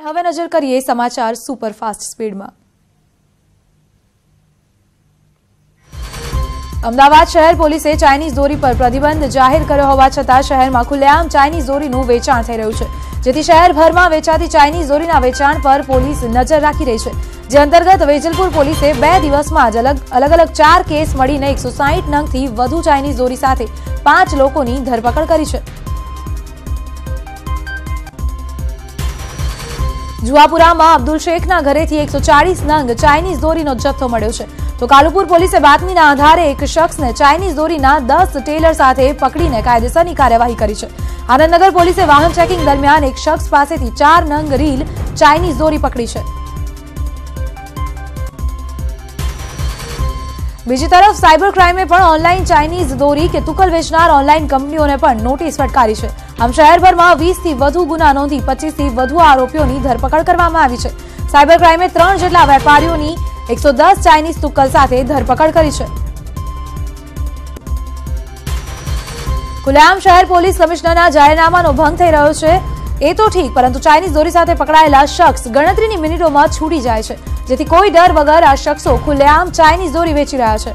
હવે નજર કરીએ સમાચાર સુપરફાસ્ટ સ્પીડમાં। અમદાવાદ શહેર પોલીસે ચાઇનીઝ દોરી પર પ્રતિબંધ જાહેર કર્યો હોવા છતાં શહેરમાં ખુલ્લેઆમ ચાઇનીઝ દોરીનું વેચાણ થઈ રહ્યું છે, જેથી શહેરભરમાં વેચાતી ચાઇનીઝ દોરીના વેચાણ પર પોલીસ નજર રાખી રહી છે। જે અંતર્ગત વેજલપુર પોલીસે 2 દિવસમાં જ અલગ અલગ 4 કેસ મળીને 160 નંગથી વધુ ચાઇનીઝ દોરી સાથે 5 લોકોની ધરપકડ કરી છે। जुआपुराમાં અબ્દુલ શેખના ઘરેથી 140 નંગ ચાઇનીઝ દોરીનો જથ્થો મળ્યો છે, તો કાલુપુર પોલીસે બાતમીના આધારે એક શખ્સને ચાઇનીઝ દોરીના 10 ટેલર સાથે પકડીને કાયદેસરની કાર્યવાહી કરી છે। આનંદનગર પોલીસે વાહન ચેકિંગ દરમિયાન એક શખ્સ પાસેથી 4 નંગ રીલ ચાઇનીઝ દોરી પકડી છે। બીજી તરફ સાયબર ક્રાઇમે પણ ઓનલાઈન ચાઇનીઝ દોરી કે તુકલ વેચનાર ઓનલાઈન કંપનીઓને પણ નોટિસ ફટકારી છે। આમ શહેરભરમાં 20 થી વધુ ગુના નોંધી 25 થી વધુ આરોપીઓની ધરપકડ કરવામાં આવી છે। સાયબર ક્રાઇમે 3 જેટલા વેપારીઓની 110 ચાઇનીઝ તુક્કલ સાથે ધરપકડ કરી છે। ખુલ્લેઆમ શહેર પોલીસ કમિશનરના જાહેરનામાનો ભંગ થઈ રહ્યો છે એ તો ઠીક, પરંતુ ચાઇનીઝ દોરી સાથે પકડાયેલા શખ્સ ગણતરીની મિનિટોમાં છૂટી જાય છે, જેથી કોઈ ડર વગર આ શખ્સો ખુલ્લેઆમ ચાઇનીઝ દોરી વેચી રહ્યા છે।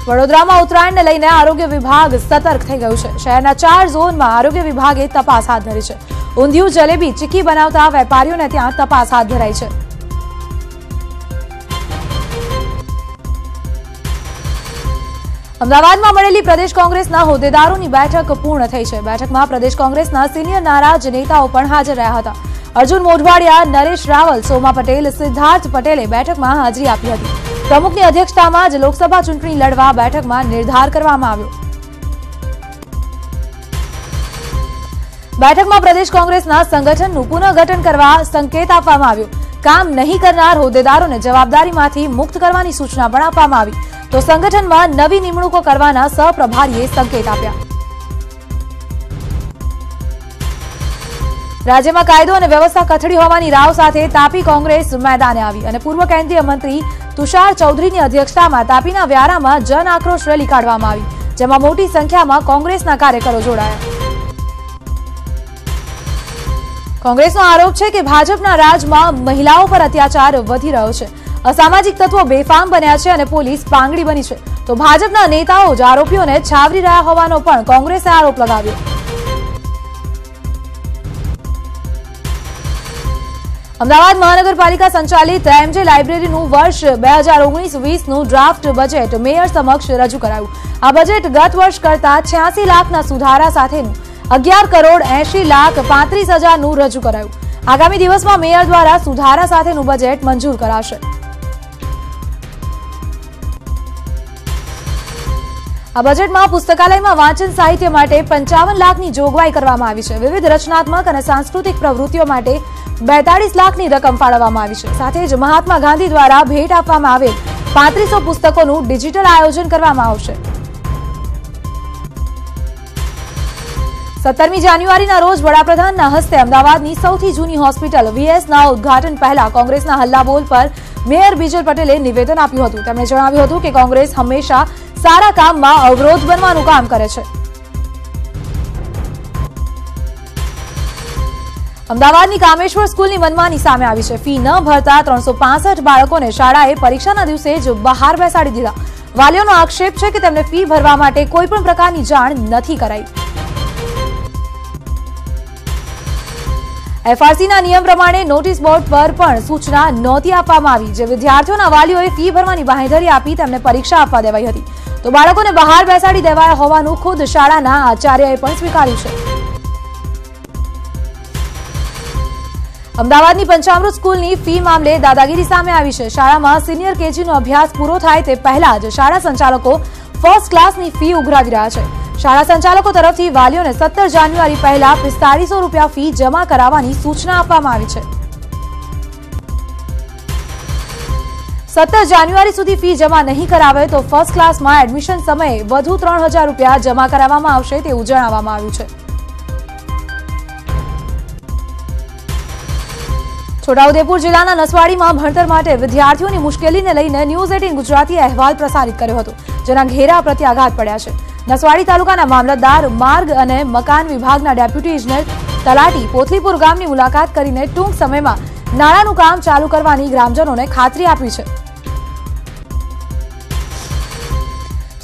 વડોદરામાં ઉત્તરાયણને લઈને આરોગ્ય વિભાગ સતર્ક થઈ ગયું છે। શહેરના 4 ઝોનમાં આરોગ્ય વિભાગે તપાસ હાથ ધરી છે। ઊંધિયું, જલેબી, ચીક્કી બનાવતા વેપારીઓને ત્યાં તપાસ હાથ ધરાઈ છે। અમદાવાદમાં મળેલી પ્રદેશ કોંગ્રેસના હોદ્દેદારોની બેઠક પૂર્ણ થઈ છે। બેઠકમાં પ્રદેશ કોંગ્રેસના સિનિયર નારાજ નેતાઓ પણ હાજર રહ્યા હતા। અર્જુન મોઢવાડિયા, નરેશ રાવલ, સોમા પટેલ, સિદ્ધાર્થ પટેલે બેઠકમાં હાજરી આપી હતી। પ્રમુખની અધ્યક્ષતામાં જ લોકસભા ચૂંટણી લડવા બેઠકમાં નિર્ધાર કરવામાં આવ્યો। બેઠકમાં પ્રદેશ કોંગ્રેસના સંગઠનનું પુનઃગઠન કરવા સંકેત આપવામાં આવ્યો। કામ નહીં કરનાર હોદ્દેદારોને જવાબદારીમાંથી મુક્ત કરવાની સૂચના પણ આપવામાં આવી, તો સંગઠનમાં નવી નિમણૂકો કરવાના સહપ્રભારીએ સંકેત આપ્યા। રાજ્યમાં કાયદો અને વ્યવસ્થા કથળી હોવાની રાવ સાથે તાપી કોંગ્રેસ મેદાને આવી અને પૂર્વ કેન્દ્રીય મંત્રી તુષાર ચૌધરીની અધ્યક્ષતામાં તાપીના વ્યારામાં જન આક્રોશ રેલી કાઢવામાં આવી, જેમાં મોટી સંખ્યામાં કોંગ્રેસના કાર્યકરો જોડાયા। કોંગ્રેસનો આરોપ છે કે ભાજપના રાજમાં મહિલાઓ પર અત્યાચાર વધી રહ્યો છે, અસામાજિક તત્વો બેફામ બન્યા છે અને પોલીસ પાંગડી બની છે, તો ભાજપના નેતાઓ જ આરોપીઓને છાવરી રહ્યા હોવાનો પણ કોંગ્રેસે આરોપ લગાવ્યો। અમદાવાદ મહાનગરપાલિકા સંચાલિત એમજે લાઇબ્રેરીનું વર્ષ 2019-20નું ડ્રાફ્ટ બજેટ મેયર સમક્ષ રજૂ કરાયું। આ બજેટ ગત વર્ષ કરતા 86 લાખના સુધારા સાથેનું 11,80,35,000નું રજૂ કરાયું। આગામી દિવસમાં મેયર દ્વારા સુધારા સાથેનું બજેટ મંજૂર કરાશે। આ બજેટમાં પુસ્તકાલયમાં વાંચન સાહિત્ય માટે 55 લાખની જોગવાઈ કરવામાં આવી છે। વિવિધ રચનાત્મક અને સાંસ્કૃતિક પ્રવૃત્તિઓ માટે 42 લાખની રકમ ફાળવવામાં આવી છે। સાથે જ મહાત્મા ગાંધી દ્વારા ભેટ આપવામાં આવેલ 3500 પુસ્તકોનું ડિજિટલ આયોજન કરવામાં આવશે। 17મી જાન્યુઆરીના રોજ વડાપ્રધાનના હસ્તે અમદાવાદની સૌથી જૂની હોસ્પિટલ વીએસના ઉદ્ઘાટન પહેલા કોંગ્રેસના હલ્લાબોલ પર મેયર બીજલ પટેલે નિવેદન આપ્યું હતું। તેમણે જણાવ્યું હતું કે કોંગ્રેસ હંમેશા સારા કામમાં અવરોધ બનવાનું કામ કરે છે। અમદાવાદની કામેશ્વર સ્કૂલની મનમાની સામે આવી છે। ફી ન ભરતા 365 બાળકોને શાળાએ પરીક્ષાના દિવસે જ બહાર બેસાડી દીધા। વાલીઓનો આક્ષેપ છે કે તેમને ફી ભરવા માટે કોઈ પણ પ્રકારની જાણ નથી કરાઈ। એફઆરસીના નિયમ પ્રમાણે નોટિસ બોર્ડ પર પણ સૂચના નહોતી આપવામાં આવી, જે વિદ્યાર્થીઓના વાલીઓએ ફી ભરવાની બાંહેધરી આપી તેમને પરીક્ષા આપવા દેવાઈ હતી, તો બાળકોને બહાર બેસાડી દેવાયા હોવાનું ખુદ શાળાના આચાર્યએ પણ સ્વીકાર્યું છે। અમદાવાદની પંચામૃત સ્કૂલની ફી મામલે દાદાગીરી સામે આવી છે। શાળામાં સિનિયર કેજીનો અભ્યાસ પૂરો થાય તે પહેલા જ શાળા સંચાલકો ફર્સ્ટ ક્લાસની ફી ઉઘરાવી રહ્યા છે। શાળા સંચાલકો તરફથી વાલીઓને 17 જાન્યુઆરી પહેલા 4500 રૂપિયા ફી જમા કરાવવાની સૂચના આપવામાં આવી છે। 17 જાન્યુઆરી સુધી ફી જમા નહીં કરાવે તો ફર્સ્ટ ક્લાસમાં એડમિશન સમયે વધુ 3000 રૂપિયા જમા કરાવવામાં આવશે તેવું જણાવવામાં આવ્યું છે। છોટાઉદેપુર જિલ્લાના નસવાડીમાં ભણતર માટે વિદ્યાર્થીઓની મુશ્કેલીને લઈને ન્યૂઝ 18 ગુજરાતીએ અહેવાલ પ્રસારિત કર્યો હતો, જેના ઘેરા પ્રત્યાઘાત પડ્યા છે। નસવાડી તાલુકાના મામલતદાર, માર્ગ અને મકાન વિભાગના ડેપ્યુટી ઇજનેર તલાટી પોથલીપુર ગામની મુલાકાત કરીને ટૂંક સમયમાં નાણાંનું કામ ચાલુ કરવાની ગ્રામજનોને ખાતરી આપી છે.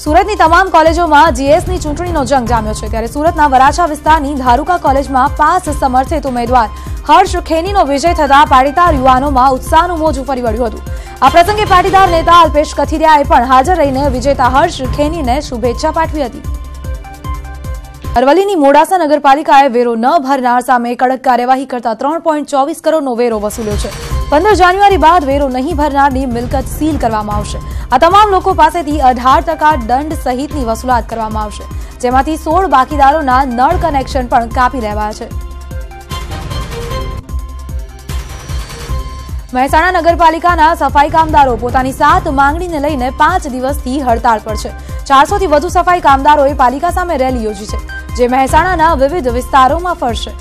સુરતની તમામ કોલેજોમાં જીએસની ચૂંટણીનો જંગ જામ્યો છે. ત્યારે સુરતના વરાછા વિસ્તારની ધારુકા કોલેજમાં પાસ સમર્થિત ઉમેદવાર હર્ષ ખેનીનો વિજય થતા પાટીદાર યુવાનોમાં ઉત્સાહનું મોજું ફરી વળ્યું હતું. આ પ્રસંગે પાટીદાર નેતા અલ્પેશ કથિરિયાએ પણ હાજર રહીને વિજેતા હર્ષ ખેનીને શુભેચ્છા પાઠવી હતી. અરવલ્લીની મોડાસા નગરપાલિકાએ વેરો ન ભરનાર સામે કડક કાર્યવાહી કરતા 3.24 કરોડનો વેરો વસૂલ્યો છે. 15 જાન્યુઆરી બાદ વેરો નહીં ભરનારની મિલકત સીલ કરવામાં આવશે. આ તમામ લોકો પાસેથી 18% દંડ સહિતની વસૂલાત કરવામાં આવશે, જેમાંથી 16 બાકીદારોના નળ કનેક્શન પણ કાપી લેવાયા છે. મહેસાણા નગરપાલિકાના સફાઈ કામદારો પોતાની 7 માંગણીને લઈને 5 દિવસથી હડતાળ પર છે. 400 થી વધુ સફાઈ કામદારોએ પાલિકા સામે રેલી યોજી છે, જે મહેસાણાના વિવિધ વિસ્તારોમાં ફરશે.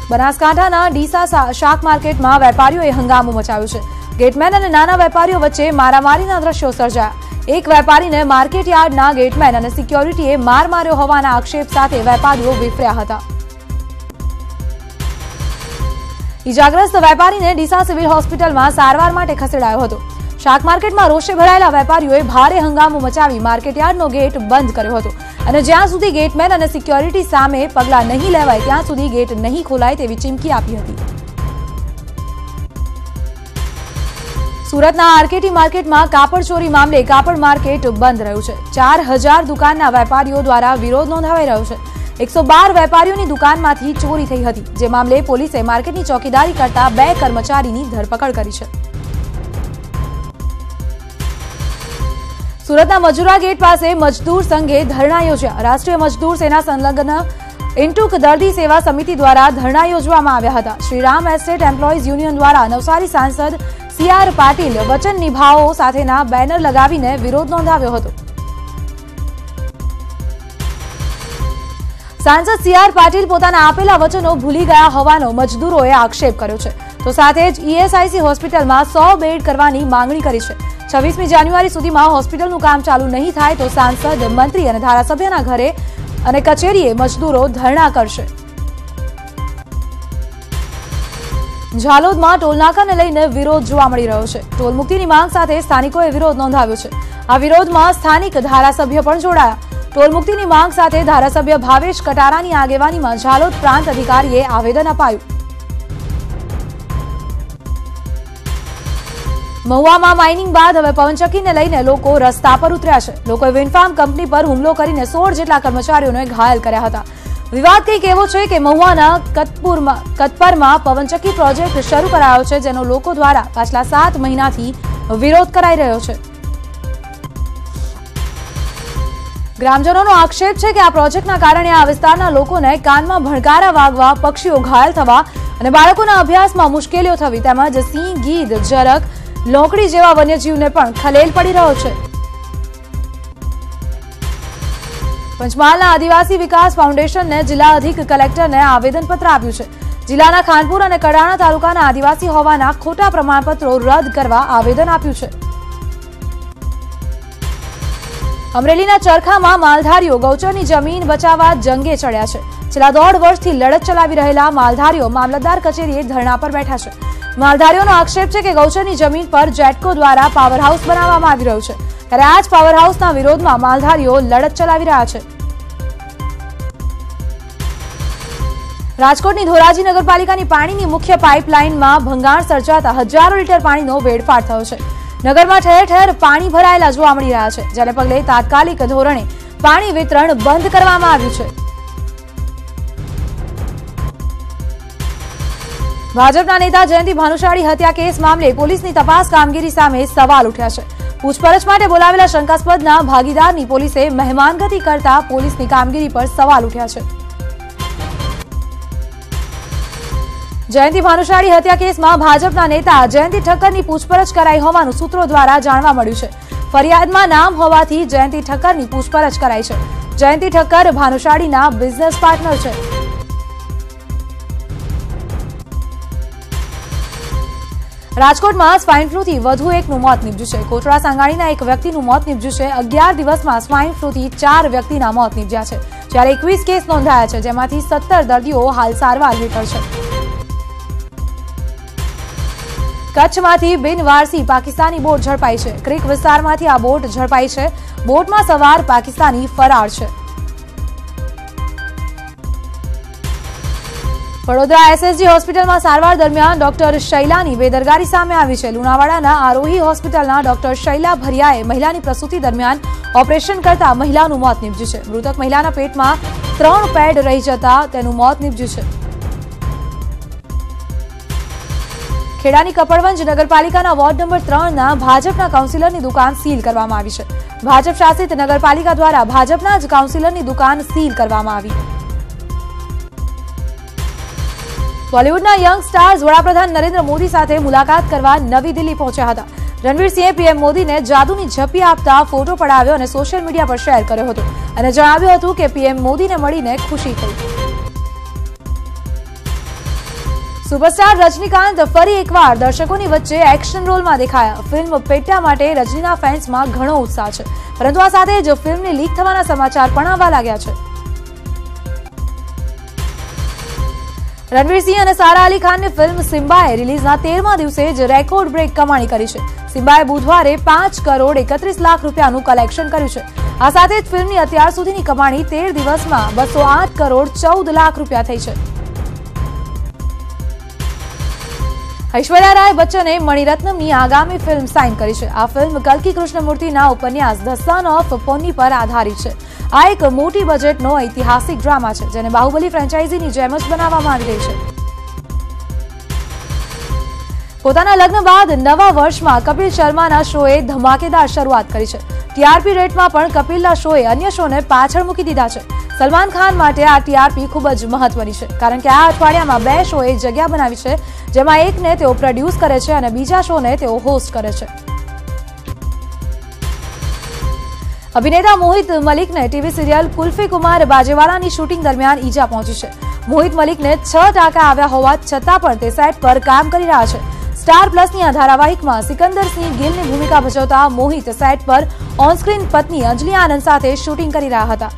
બનાસકાંઠાના ડીસા શાક માર્કેટમાં વેપારીઓએ હંગામો મચાવ્યો છે. ગેટમેન અને નાના વેપારીઓ વચ્ચે મારામારીના દ્રશ્યો સર્જાયા. એક વેપારીને માર્કેટ યાર્ડના ગેટમેન અને સિક્યોરિટીએ માર માર્યો હોવાના આક્ષેપ સાથે વેપારીઓ વિફર્યા હતા. ઇજાગ્રસ્ત વેપારીને ડીસા સિવિલ હોસ્પિટલમાં સારવાર માટે ખસેડાયો હતો. શાક માર્કેટમાં રોષે ભરાયેલા વેપારીઓએ ભારે હંગામો મચાવી માર્કેટયાર્ડનો ગેટ બંધ કર્યો હતો અને જ્યાં સુધી ગેટમેન અને સિક્યોરિટી સામે પગલાં નહીં લેવાય ત્યાં સુધી ગેટ નહીં ખોલાય તેવી ચીમકી આપી હતી. સુરતના આરકેટી માર્કેટમાં કાપડ ચોરી મામલે કાપડ માર્કેટ બંધ રહ્યું છે. 4000 દુકાનના વેપારીઓ દ્વારા વિરોધ નોંધાવાઈ રહ્યો છે. 112 વેપારીઓની દુકાનમાંથી ચોરી થઈ હતી, જે મામલે પોલીસે માર્કેટની ચોકીદારી કરતા 2 કર્મચારીની ધરપકડ કરી છે. સુરતના મજૂરા ગેટ પાસે મજદૂર સંઘે ધરણા યોજ્યા. રાષ્ટ્રીય મજદૂર સેના સંલગ્ન ઇન્ટુક દર્દી સેવા સમિતિ દ્વારા ધરણા યોજવામાં આવ્યા હતા. શ્રીરામ એસ્ટેટ એમ્પ્લોઈઝ યુનિયન દ્વારા નવસારી સાંસદ CR પાટીલ વચન નિભાવો સાથેના બેનર લગાવીને વિરોધ નોંધાવ્યો હતો. સાંસદ CR પાટીલ પોતાના આપેલા વચનો ભૂલી ગયા હોવાનો મજદૂરોએ આક્ષેપ કર્યો છે, તો સાથે જ ESIC હોસ્પિટલમાં 100 બેડ કરવાની માંગણી કરી છે. 26મી જાન્યુઆરી સુધીમાં હોસ્પિટલનું કામ ચાલુ નહીં થાય તો સાંસદ, મંત્રી અને ધારાસભ્યના ઘરે અને કચેરીએ મજદૂરો ધરણા કરશે. ઝાલોદમાં ટોલનાકાને લઈને વિરોધ જોવા મળી રહ્યો છે. ટોલ મુક્તિની માંગ સાથે સ્થાનિકોએ વિરોધ નોંધાવ્યો છે. આ વિરોધમાં સ્થાનિક ધારાસભ્ય પણ જોડાયા. ટોલ મુક્તિની માંગ સાથે ધારાસભ્ય ભાવેશ કટારાની આગેવાનીમાં ઝાલોદ પ્રાંત અધિકારીએ આવેદન અપાયું. મહુવામાં માઇનિંગ બાદ હવે પવનચક્કીને લઈને લોકો રસ્તા પર ઉતર્યા છે. લોકોએ વિન્ડફાર્મ કંપની પર હુમલો કરીને 16 જેટલા કર્મચારીઓને ઘાયલ કર્યા હતા. વિવાદ કંઈક એવો છે કે મહુવાના કતપરમાં પવનચક્કી પ્રોજેક્ટ શરૂ કરાયો છે, જેનો લોકો દ્વારા પાછલા 7 મહિનાથી વિરોધ કરાઈ રહ્યો છે. ગ્રામજનોનો આક્ષેપ છે કે આ પ્રોજેક્ટના કારણે આ વિસ્તારના લોકોને કાનમાં ભણકારા વાગવા, પક્ષીઓ ઘાયલ થવા અને બાળકોના અભ્યાસમાં મુશ્કેલીઓ થવી તેમજ સિંહ, ગીધ, જરક, લોકડી જેવા વન્યજીવને પણ ખલેલ પડી રહ્યો છે. પંચમહાલના આદિવાસી વિકાસ ફાઉન્ડેશનને જિલ્લા અધિક કલેક્ટરને આવેદનપત્ર આપ્યું છે. જિલ્લાના ખાનપુર અને કડાણા તાલુકાના આદિવાસી હોવાના ખોટા પ્રમાણપત્રો રદ કરવા આવેદન આપ્યું છે. અમરેલીના ચરખામાં માલધારીઓ ગૌચરની જમીન બચાવવા જંગે ચડ્યા છે. છેલ્લા 1.5 વર્ષથી લડત ચલાવી રહેલા માલધારીઓ મામલતદાર કચેરીએ ધરણા પર બેઠા છે. માલધારીઓનો આક્ષેપ છે કે ગૌચરની જમીન પર જેટકો દ્વારા પાવર હાઉસ બનાવવામાં આવી રહ્યું છે, ત્યારે આ જ પાવર હાઉસના વિરોધમાં માલધારીઓ લડત ચલાવી રહ્યા છે. રાજકોટની ધોરાજી નગરપાલિકાની પાણીની મુખ્ય પાઇપલાઇનમાં ભંગાણ સર્જાતા હજારો લીટર પાણીનો વેડફાટ થયો છે. નગરમાં ઠેર ઠેર પાણી ભરાયેલા જોવા મળી રહ્યા છે, જેને પગલે તાત્કાલિક ધોરણે પાણી વિતરણ બંધ કરવામાં આવ્યું છે. ભાજપના નેતા જયંતિ ભાનુશાળી હત્યા કેસ મામલે પોલીસની તપાસ કામગીરી સામે સવાલ ઉઠ્યા છે. પૂછપરછ માટે બોલાવેલા શંકાસ્પદના ભાગીદારની પોલીસે મહેમાનગતિ કરતા પોલીસની કામગીરી પર સવાલ ઉઠ્યા છે. જયંતિ ભાનુશાળી હત્યા કેસમાં ભાજપના નેતા જયંતિ ઠક્કરની પૂછપરછ કરાઈ હોવાનું સૂત્રો દ્વારા જાણવા મળ્યું છે. ફરિયાદમાં નામ હોવાથી જયંતિ ઠક્કરની પૂછપરછ કરાઈ છે. જયંતિ ઠક્કર ભાનુશાળીના બિઝનેસ પાર્ટનર છે. રાજકોટમાં સ્વાઇન ફ્લૂથી વધુ એકનું મોત નીપજ્યું છે. કોટડા સાંગાણીના એક વ્યક્તિનું મોત નીપજ્યું છે. 11 દિવસમાં સ્વાઇન ફ્લૂથી 4 વ્યક્તિના મોત નીપજ્યા છે, જ્યારે 21 કેસ નોંધાયા છે, જેમાંથી 17 દર્દીઓ હાલ સારવાર હેઠળ છે. કચ્છમાંથી બિનવારસી પાકિસ્તાની બોટ ઝડપાઈ છે. ક્રીક વિસ્તારમાંથી આ બોટ ઝડપાઈ છે. બોટમાં સવાર પાકિસ્તાની ફરાર છે. વડોદરા એસએસજી હોસ્પિટલમાં સારવાર દરમિયાન ડોક્ટર શૈલાની બેદરકારી સામે આવી છે. લુણાવાડાના આરોહી હોસ્પિટલના ડોક્ટર શૈલા ભરિયાએ મહિલાની પ્રસૂતિ દરમિયાન ઓપરેશન કરતા મહિલાનું મોત નીપજ્યું છે. મૃતક મહિલાના પેટમાં 3 પેડ રહી જતા તેનું મોત નીપજ્યું છે. ખેડાની કપડવંજ નગરપાલિકાના વોર્ડ નંબર 3ના ભાજપના કાઉન્સિલરની દુકાન સીલ કરવામાં આવી છે. ભાજપ શાસિત નગરપાલિકા દ્વારા ભાજપના જ કાઉન્સિલરની દુકાન સીલ કરવામાં આવી. બોલિવૂડના યંગ સ્ટાર્સ વડાપ્રધાન નરેન્દ્ર મોદી સાથે મુલાકાત કરવા નવી દિલ્હી પહોંચ્યા હતા. રણવીરસિંહે પીએમ મોદીને જાદુની ઝપ્પી આપતા ફોટો પડાવ્યો અને સોશિયલ મીડિયા પર શેર કર્યો હતો અને જણાવ્યું હતું કે પીએમ મોદીને મળીને ખુશી થઈ. સુપરસ્ટાર રજનીકાંત ફરી એકવાર દર્શકોની વચ્ચે એક્શન રોલમાં દેખાયા. ફિલ્મ પેટ્ટા માટે રજનીના ફેન્સમાં ઘણો ઉત્સાહ છે, પરંતુ આ સાથે જ ફિલ્મની લીક થવાના સમાચાર પણ આવવા લાગ્યા છે. રણવીરસિંહ અને સારા અલી ખાનની ફિલ્મ સિમ્બાએ રિલીઝના 13મા દિવસે જ રેકોર્ડ બ્રેક કમાણી કરી છે. સિમ્બાએ બુધવારે 5 કરોડ 31 લાખ રૂપિયાનું કલેક્શન કર્યું છે. આ સાથે જ ફિલ્મની અત્યાર સુધીની કમાણી 13 દિવસમાં 208 કરોડ 14 લાખ રૂપિયા થઈ છે. ઐશ્વર્યા રાય બચ્ચને મણિરત્નમની આગામી ફિલ્મ સાઇન કરી છે. આ ફિલ્મ કલ્કી કૃષ્ણમૂર્તિના ઉપન્યાસ ધ સન ઓફ પોન્ની પર આધારિત છે. આ એક મોટી બજેટનો ઐતિહાસિક ડ્રામા છે, જેને બાહુબલી ફ્રેન્ચાઇઝીની જેમ જ બનાવવામાં આવી રહી છે. પોતાના લગ્ન બાદ નવા વર્ષમાં કપિલ શર્માના શોએ ધમાકેદાર શરૂઆત કરી છે. ટીઆરપી રેટમાં પણ કપિલના શોએ અન્ય શોને પાછળ મૂકી દીધા છે. સલમાન ખાન માટે આ ટીઆરપી ખૂબ જ મહત્વની છે, કારણ કે આ અઠવાડિયામાં 2 શોએ જગ્યા બનાવી છે, જેમાં એકને તેઓ પ્રોડ્યુસ કરે છે અને બીજા શોને તેઓ હોસ્ટ કરે છે. અભિનેતા મોહિત મલિકને ટીવી સિરિયલ કુલ્ફી કુમાર બાજેવાલાની શૂટિંગ દરમિયાન ઈજા પહોંચી છે. મોહિત મલિકને 6 ટાંકા આવ્યા હોવા છતાં પણ તે સેટ પર કામ કરી રહ્યા છે. સ્ટાર પ્લસની આ ધારાવાહિકમાં સિકંદરસિંહ ગિલની ભૂમિકા ભજવતા મોહિત સેટ પર ઓનસ્ક્રીન પત્ની અંજલિ આનંદ સાથે શૂટિંગ કરી રહ્યા હતા.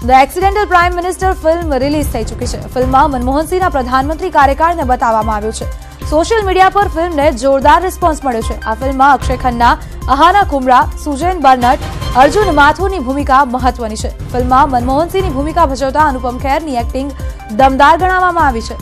The accidental prime minister film release થઈ ચૂકી છે. ફિલ્મમાં મનમોહનસિંહના પ્રધાનમંત્રી કાર્યકાળને બતાવવામાં આવ્યો છે. સોશિયલ મીડિયા પર ફિલ્મને જોરદાર રિસ્પોન્સ મળ્યો છે. આ ફિલ્મમાં અક્ષય ખન્ના, અહાના કુમરા, સુજેન બર્નટ, અર્જુન માથુરની ભૂમિકા મહત્વની છે. ફિલ્મમાં મનમોહનસિંહની ભૂમિકા ભજવતા અનુપમ ખેરની એક્ટિંગ દમદાર ગણાવવામાં આવી છે.